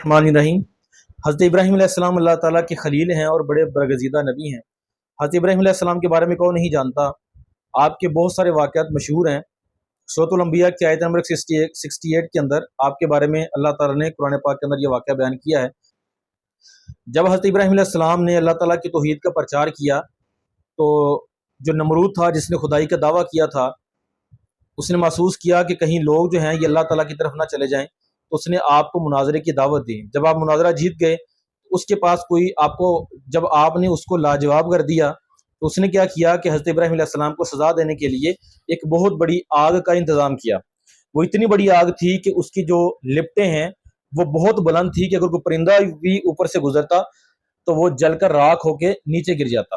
الرحمن الرحیم۔ حضرت ابراہیم علیہ السلام اللہ تعالیٰ کے خلیل ہیں اور بڑے برگزیدہ نبی ہیں۔ حضرت ابراہیم علیہ السلام کے بارے میں کون نہیں جانتا۔ آپ کے بہت سارے واقعات مشہور ہیں۔ سورۃ الانبیاء کی آیت نمبر 68 کے اندر آپ کے بارے میں اللہ تعالیٰ نے قرآن پاک کے اندر یہ واقعہ بیان کیا ہے۔ جب حضرت ابراہیم علیہ السلام نے اللہ تعالیٰ کی توحید کا پرچار کیا تو جو نمرود تھا جس نے خدائی کا دعویٰ کیا تھا، اس نے محسوس کیا کہ کہیں لوگ جو ہیں یہ اللہ تعالیٰ کی طرف نہ چلے جائیں، تو اس نے آپ کو مناظرے کی دعوت دی۔ جب آپ مناظرہ جیت گئے، اس کے پاس کوئی آپ کو جب آپ نے اس کو لاجواب کر دیا تو اس نے کیا کیا کہ حضرت ابراہیم علیہ السلام کو سزا دینے کے لیے ایک بہت بڑی آگ کا انتظام کیا۔ وہ اتنی بڑی آگ تھی کہ اس کی جو لپٹیں ہیں وہ بہت بلند تھی کہ اگر کوئی پرندہ بھی اوپر سے گزرتا تو وہ جل کر راکھ ہو کے نیچے گر جاتا۔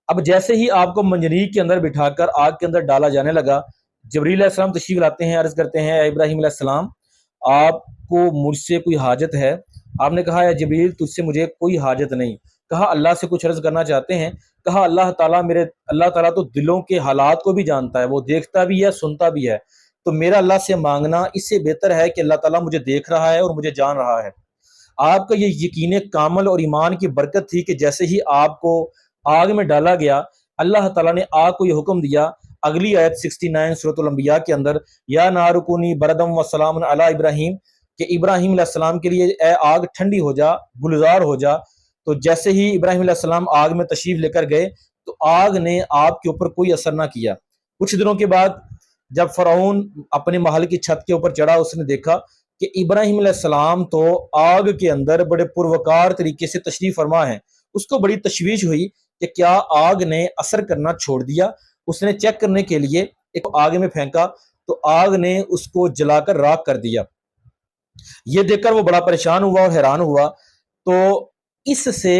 اب جیسے ہی آپ کو منجنیق کے اندر بٹھا کر آگ کے اندر ڈالا جانے لگا، جبریل علیہ السلام تشریف لاتے ہیں، عرض کرتے ہیں اے ابراہیم علیہ السلام آپ کو مجھ سے کوئی حاجت ہے؟ آپ نے کہا اے جبریل تجھ سے مجھے کوئی حاجت نہیں۔ کہا اللہ سے کچھ عرض کرنا چاہتے ہیں؟ کہا اللہ تعالیٰ تو دلوں کے حالات کو بھی جانتا ہے، وہ دیکھتا بھی ہے، سنتا بھی ہے، تو میرا اللہ سے مانگنا اس سے بہتر ہے کہ اللہ تعالیٰ مجھے دیکھ رہا ہے اور مجھے جان رہا ہے۔ آپ کا یہ یقین کامل اور ایمان کی برکت تھی کہ جیسے ہی آپ کو آگ میں ڈالا گیا، اللہ تعالیٰ نے آگ کو یہ حکم دیا، اگلی آیت 69 سورۃ الانبیاء کے اندر، یا نار کونی بردم و سلام علی ابراہیم، کہ ابراہیم علیہ السلام کے لیے اے آگ ٹھنڈی ہو جا، گلزار ہو جا۔ تو جیسے ہی ابراہیم علیہ السلام آگ میں تشریف لے کر گئے تو آگ نے آپ کے اوپر کوئی اثر نہ کیا۔ کچھ دنوں کے بعد جب فرعون اپنے محل کی چھت کے اوپر چڑھا، اس نے دیکھا کہ ابراہیم علیہ السلام تو آگ کے اندر بڑے پروکار طریقے سے تشریف فرما ہیں۔ اس کو بڑی تشویش ہوئی کہ کیا آگ نے اثر کرنا چھوڑ دیا۔ اس نے چیک کرنے کے لیے ایک آگ میں پھینکا تو آگ نے اس کو جلا کر راکھ کر دیا۔ یہ دیکھ کر وہ بڑا پریشان ہوا اور حیران ہوا۔ تو اس سے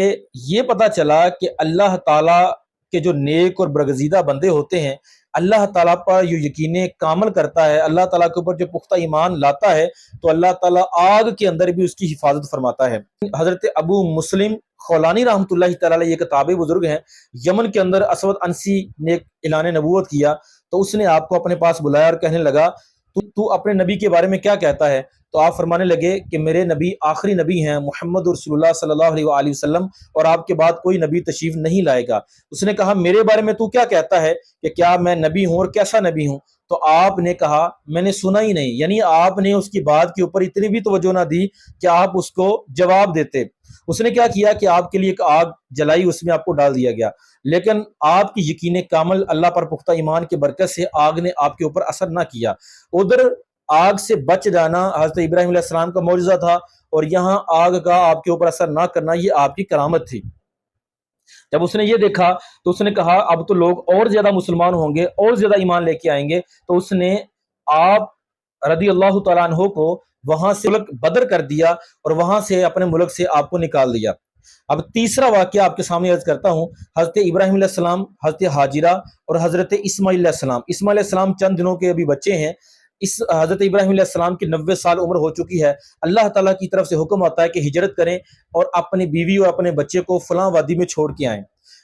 یہ پتا چلا کہ اللہ تعالیٰ کے جو نیک اور برگزیدہ بندے ہوتے ہیں، اللہ تعالیٰ پر جو یقین کامل کرتا ہے، اللہ تعالیٰ کے اوپر جو پختہ ایمان لاتا ہے، تو اللہ تعالیٰ آگ کے اندر بھی اس کی حفاظت فرماتا ہے۔ حضرت ابو مسلم خولانی رحمۃ اللہ تعالیٰ یہ کتاب بزرگ ہیں، یمن کے اندر اسود انسی نے اعلان نبوت کیا تو اس نے آپ کو اپنے پاس بلایا اور کہنے لگا تو اپنے نبی کے بارے میں کیا کہتا ہے؟ تو آپ فرمانے لگے کہ میرے نبی آخری نبی ہیں، محمد رسول اللہ صلی اللہ علیہ وآلہ وسلم، اور آپ کے بعد کوئی نبی تشریف نہیں لائے گا۔ اس نے کہا میرے بارے میں تو کیا کہتا ہے کہ کیا میں نبی ہوں اور کیسا نبی ہوں؟ تو آپ نے کہا میں نے سنا ہی نہیں، یعنی آپ نے اس کی بات کے اوپر اتنی بھی توجہ نہ دی کہ آپ اس کو جواب دیتے۔ اس نے کیا کیا کہ آپ کے لیے ایک آگ جلائی، اس میں آپ کو ڈال دیا گیا، لیکن آپ کی یقین کامل اللہ پر پختہ ایمان کی برکت سے آگ نے آپ کے اوپر اثر نہ کیا۔ ادھر آگ سے بچ جانا حضرت ابراہیم علیہ السلام کا معجزہ تھا، اور یہاں آگ کا آپ کے اوپر اثر نہ کرنا یہ آپ کی کرامت تھی۔ جب اس نے یہ دیکھا تو اس نے کہا اب تو لوگ اور زیادہ مسلمان ہوں گے، اور زیادہ ایمان لے کے آئیں گے، تو اس نے آپ رضی اللہ تعالیٰ عنہ کو وہاں سے ملک بدر کر دیا اور وہاں سے اپنے ملک سے آپ کو نکال دیا۔ اب تیسرا واقعہ آپ کے سامنے عرض کرتا ہوں۔ حضرت ابراہیم علیہ السلام، حضرت حاجرہ اور حضرت اسماعیل علیہ السلام۔ اسماعیل علیہ السلام چند دنوں کے ابھی بچے ہیں۔ حضرت ابراہیم علیہ السلام کی 90 سال عمر ہو چکی ہے۔ اللہ تعالیٰ کی طرف سے حکم آتا ہے کہ ہجرت کریں اور اپنی بیوی اور اپنے بچے کو فلاں وادی میں چھوڑ کے آئیں۔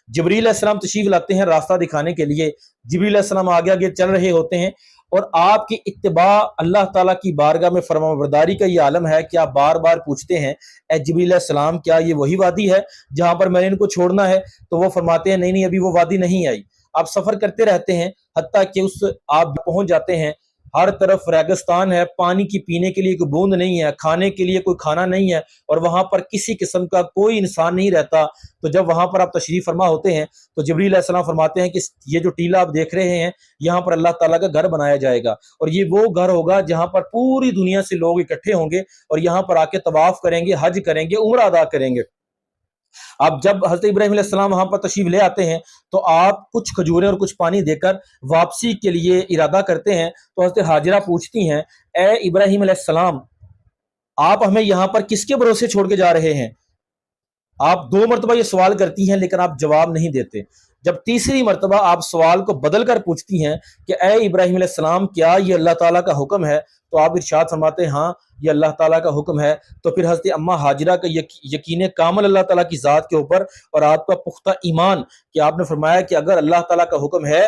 جبریل علیہ السلام تشریف لاتے ہیں راستہ دکھانے کے لیے۔ جبریل علیہ السلام آگے آگے چل رہے ہوتے ہیں اور آپ کی اتباع اللہ تعالیٰ کی بارگاہ میں فرمانبرداری کا یہ عالم ہے کہ آپ بار بار پوچھتے ہیں اے جبریل علیہ السلام کیا یہ وہی وادی ہے جہاں پر میں نے ان کو چھوڑنا ہے؟ تو وہ فرماتے ہیں نہیں ابھی وہ وادی نہیں آئی۔ آپ سفر کرتے رہتے ہیں حتیٰ کہ آپ پہنچ جاتے ہیں، ہر طرف ریگستان ہے، پانی کی پینے کے لیے کوئی بوند نہیں ہے، کھانے کے لیے کوئی کھانا نہیں ہے، اور وہاں پر کسی قسم کا کوئی انسان نہیں رہتا۔ تو جب وہاں پر آپ تشریف فرما ہوتے ہیں تو جبریل علیہ السلام فرماتے ہیں کہ یہ جو ٹیلہ آپ دیکھ رہے ہیں یہاں پر اللہ تعالیٰ کا گھر بنایا جائے گا، اور یہ وہ گھر ہوگا جہاں پر پوری دنیا سے لوگ اکٹھے ہوں گے اور یہاں پر آ کے طواف کریں گے، حج کریں گے، عمرہ ادا کریں گے۔ اب جب حضرت ابراہیم علیہ السلام وہاں پر تشریف لے آتے ہیں تو آپ کچھ کھجوریں اور کچھ پانی دے کر واپسی کے لیے ارادہ کرتے ہیں۔ تو حضرت حاجرہ پوچھتی ہیں اے ابراہیم علیہ السلام آپ ہمیں یہاں پر کس کے بھروسے چھوڑ کے جا رہے ہیں؟ آپ 2 مرتبہ یہ سوال کرتی ہیں لیکن آپ جواب نہیں دیتے۔ جب تیسری مرتبہ آپ سوال کو بدل کر پوچھتی ہیں کہ اے ابراہیم علیہ السلام کیا یہ اللہ تعالیٰ کا حکم ہے؟ تو آپ ارشاد فرماتے ہیں ہاں یہ اللہ تعالیٰ کا حکم ہے۔ تو پھر حضرت اماں حاجرہ کا یقین کامل اللہ تعالیٰ کی ذات کے اوپر اور آپ کا پختہ ایمان کہ آپ نے فرمایا کہ اگر اللہ تعالیٰ کا حکم ہے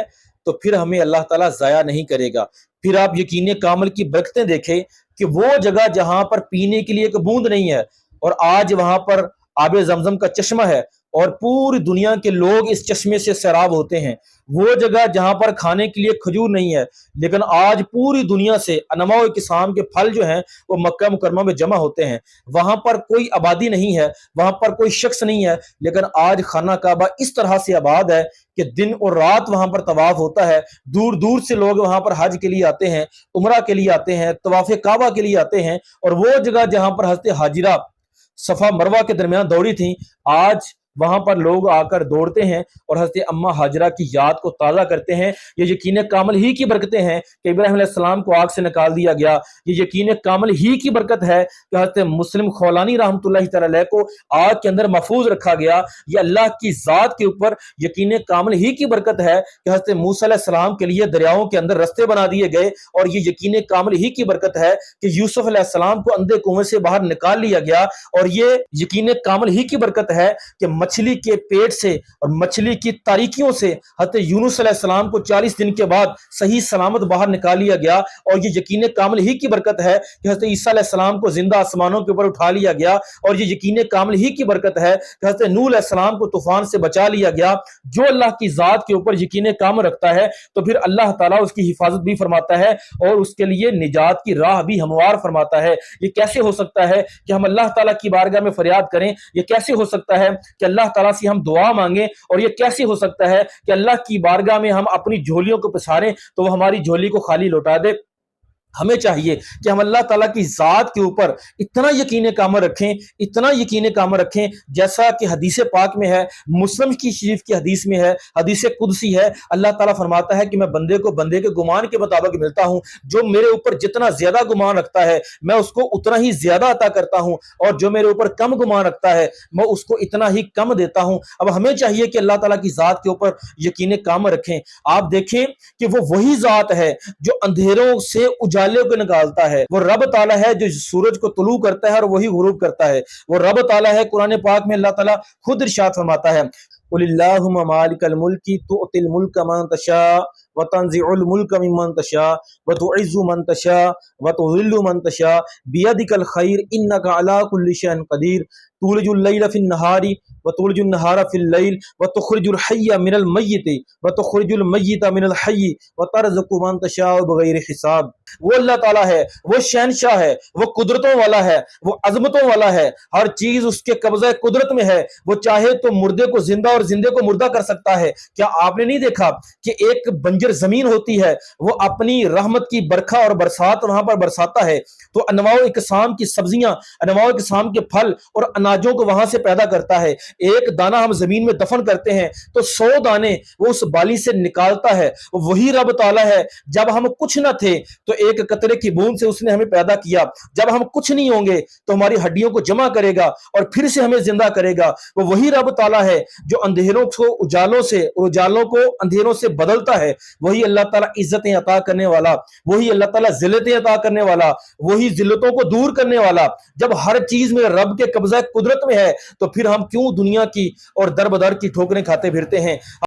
تو پھر ہمیں اللہ تعالیٰ ضائع نہیں کرے گا۔ پھر آپ یقین کامل کی برکتیں دیکھیں کہ وہ جگہ جہاں پر پینے کے لیے ایک بوند نہیں ہے اور آج وہاں پر آب زمزم کا چشمہ ہے اور پوری دنیا کے لوگ اس چشمے سے سیراب ہوتے ہیں، وہ جگہ جہاں پر کھانے کے لیے کھجور نہیں ہے لیکن آج پوری دنیا سے انواع و اقسام کے پھل جو ہیں وہ مکہ مکرمہ میں جمع ہوتے ہیں، وہاں پر کوئی آبادی نہیں ہے، وہاں پر کوئی شخص نہیں ہے، لیکن آج خانہ کعبہ اس طرح سے آباد ہے کہ دن اور رات وہاں پر طواف ہوتا ہے، دور دور سے لوگ وہاں پر حج کے لیے آتے ہیں، عمرہ کے لیے آتے ہیں، طواف کعبہ کے لیے آتے ہیں، اور وہ جگہ جہاں پر حضرت حاجرہ صفا مروہ کے درمیان دوڑی تھیں، آج وہاں پر لوگ آ کر دوڑتے ہیں اور حضرت اماں ہاجرہ کی یاد کو تازہ کرتے ہیں۔ یہ یقین کامل ہی کی برکتیں ہیں کہ ابراہیم علیہ السلام کو آگ سے نکال دیا گیا، یہ یقین کامل ہی کی برکت ہے کہ حضرت مسلم خولانی رحمۃ اللہ تعالی علیہ کو آگ کے اندر محفوظ رکھا گیا، یہ اللہ کی ذات کے اوپر یقین کامل ہی کی برکت ہے کہ حضرت موسیٰ علیہ السلام کے لیے دریاؤں کے اندر رستے بنا دیے گئے، اور یہ یقین کامل ہی کی برکت ہے کہ یوسف علیہ السلام کو اندھے کنویں سے باہر نکال لیا گیا، اور یہ یقین کامل ہی کی برکت ہے کہ مچھلی کے پیٹ سے اور مچھلی کی تاریکیوں سے حضرت یونس علیہ السلام کو 40 دن کے بعد صحیح سلامت باہر نکال لیا گیا، اور یہ یقین کامل ہی کی برکت ہے کہ حضرت عیسیٰ علیہ السلام کو زندہ آسمانوں کے اوپر اٹھا لیا گیا، اور یہ یقین کامل ہی کی برکت ہے کہ حضرت نوح علیہ السلام کو طوفان سے بچا لیا گیا۔ جو اللہ کی ذات کے اوپر یقین کامل رکھتا ہے تو پھر اللہ تعالیٰ اس کی حفاظت بھی فرماتا ہے اور اس کے لیے نجات کی راہ بھی ہموار فرماتا ہے۔ یہ کیسے ہو سکتا ہے کہ ہم اللہ تعالیٰ کی بارگاہ میں فریاد کریں؟ یہ کیسے ہو سکتا ہے کہ اللہ تعالیٰ سے ہم دعا مانگیں؟ اور یہ کیسے ہو سکتا ہے کہ اللہ کی بارگاہ میں ہم اپنی جھولیوں کو پساریں تو وہ ہماری جھولی کو خالی لوٹا دے؟ ہمیں چاہیے کہ ہم اللہ تعالیٰ کی ذات کے اوپر اتنا یقین کامل رکھیں، اتنا یقین کامل رکھیں جیسا کہ حدیث پاک میں ہے، مسلم کی شریف کی حدیث میں ہے، حدیث قدسی ہے، اللہ تعالیٰ فرماتا ہے کہ میں بندے کو بندے کے گمان کے مطابق ملتا ہوں، جو میرے اوپر جتنا زیادہ گمان رکھتا ہے میں اس کو اتنا ہی زیادہ عطا کرتا ہوں، اور جو میرے اوپر کم گمان رکھتا ہے میں اس کو اتنا ہی کم دیتا ہوں۔ اب ہمیں چاہیے کہ اللہ تعالیٰ کی ذات کے اوپر یقین کامل رکھیں۔ آپ دیکھیں کہ وہ وہی ذات ہے جو اندھیروں سے اجالے کو نکالتا ہے، وہ رب تعالیٰ ہے جو سورج کو طلوع کرتا ہے اور وہی غروب کرتا ہے، وہ رب تعالیٰ ہے۔ قرآن پاک میں اللہ تعالیٰ خود ارشاد فرماتا ہے، قل اللہم مالک الملک تؤتی الملک من تشاء وتنزع الملک ممن تشاء وتعز من تشاء وتذل من تشاء بیدک الخیر انک علی کل شیء قدیر تولج اللیل فی النہار وتولج النہار فی اللیل وتخرج الحی من المیت وتخرج المیت من الحی وترزق من تشاء بغیر حساب۔ وہ اللہ تعالیٰ ہے، وہ شہنشاہ ہے، وہ قدرتوں والا ہے، وہ عظمتوں والا ہے، ہر چیز اس کے قبضہ قدرت میں ہے، وہ چاہے تو مردے کو زندہ اور زندے کو مردہ کر سکتا ہے۔ کیا آپ نے نہیں دیکھا کہ ایک بنجر زمین ہوتی ہے، وہ اپنی رحمت کی برکھا اور برسات وہاں پر برساتا ہے تو انواع و اقسام کی سبزیاں، انواع و اقسام کے پھل اور اناجوں کو وہاں سے پیدا کرتا ہے۔ ایک دانہ ہم زمین میں دفن کرتے ہیں تو 100 دانے وہ اس بالی سے نکالتا ہے، وہی رب تعالیٰ ہے۔ جب ہم کچھ نہ تھے تو ایک قطرے کی بوند سے اس نے ہمیں پیدا کیا، جب ہم کچھ نہیں ہوں گے تو ہماری ہڈیوں کو جمع کرے گا اور پھر سے ہمیں زندہ کرے گا۔ وہ وہی رب تعالیٰ ہے جو اندھیروں کو اجالوں سے، اجالوں کو اندھیروں سے بدلتا ہے، وہی اللہ تعالیٰ عزتیں عطا کرنے والا، وہی اللہ تعالیٰ ذلتیں عطا کرنے والا، وہی ذلتوں کو دور کرنے والا۔ جب ہر چیز میں رب کے قبضہ قدرت میں ہے تو پھر ہم کیوں دنیا کی اور در بدر کی ٹھوکریں کھاتے پھرتے ہیں؟